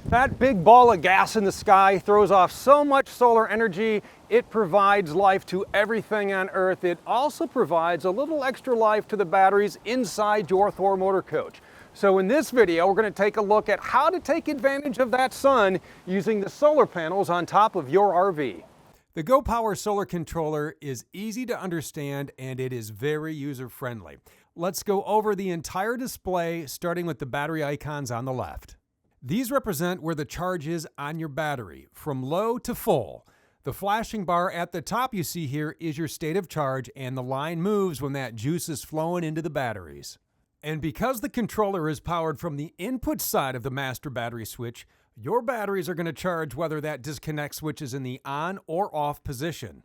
That big ball of gas in the sky throws off so much solar energy, it provides life to everything on Earth. It also provides a little extra life to the batteries inside your Thor Motor Coach. So in this video, we're going to take a look at how to take advantage of that sun using the solar panels on top of your RV. The Go Power solar controller is easy to understand and it is very user-friendly. Let's go over the entire display, starting with the battery icons on the left. These represent where the charge is on your battery, from low to full. The flashing bar at the top you see here is your state of charge, and the line moves when that juice is flowing into the batteries. And because the controller is powered from the input side of the master battery switch, your batteries are going to charge whether that disconnect switch is in the on or off position.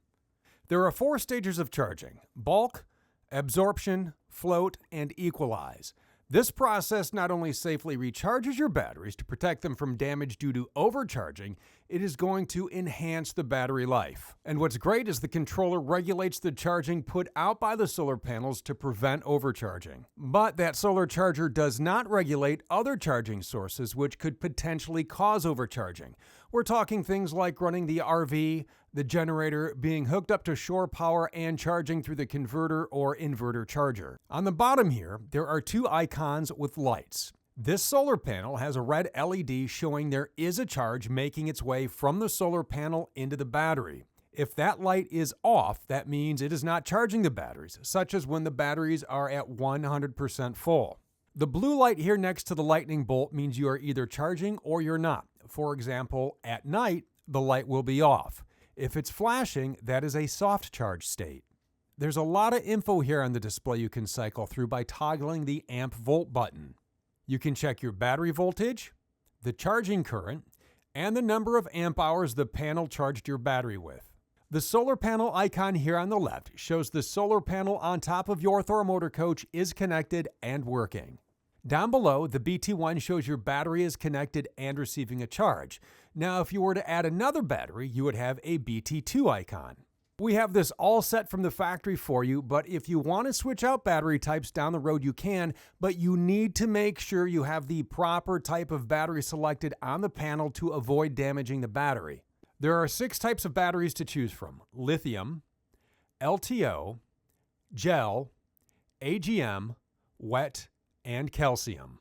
There are 4 stages of charging: bulk, absorption, float, and equalize. This process not only safely recharges your batteries to protect them from damage due to overcharging, it is going to enhance the battery life. And what's great is the controller regulates the charging put out by the solar panels to prevent overcharging. But that solar charger does not regulate other charging sources which could potentially cause overcharging. We're talking things like running the RV, the generator, being hooked up to shore power, and charging through the converter or inverter charger. On the bottom here, there are 2 icons with lights. This solar panel has a red LED showing there is a charge making its way from the solar panel into the battery. If that light is off, that means it is not charging the batteries, such as when the batteries are at 100% full. The blue light here next to the lightning bolt means you are either charging or you're not. For example, at night, the light will be off. If it's flashing, that is a soft charge state. There's a lot of info here on the display you can cycle through by toggling the amp volt button. You can check your battery voltage, the charging current, and the number of amp hours the panel charged your battery with. The solar panel icon here on the left shows the solar panel on top of your Thor Motor Coach is connected and working. Down below, the BT1 shows your battery is connected and receiving a charge. Now, if you were to add another battery, you would have a BT2 icon. We have this all set from the factory for you, but if you want to switch out battery types down the road, you can, but you need to make sure you have the proper type of battery selected on the panel to avoid damaging the battery. There are 6 types of batteries to choose from: lithium, LTO, gel, AGM, wet, and calcium.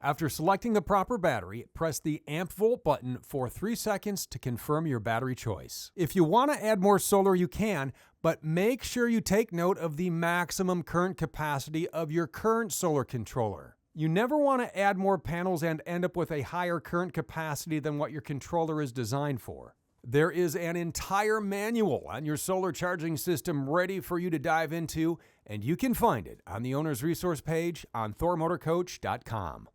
After selecting the proper battery, press the amp volt button for 3 seconds to confirm your battery choice. If you want to add more solar, you can, but make sure you take note of the maximum current capacity of your current solar controller. You never want to add more panels and end up with a higher current capacity than what your controller is designed for. There is an entire manual on your solar charging system ready for you to dive into, and you can find it on the owner's resource page on thormotorcoach.com.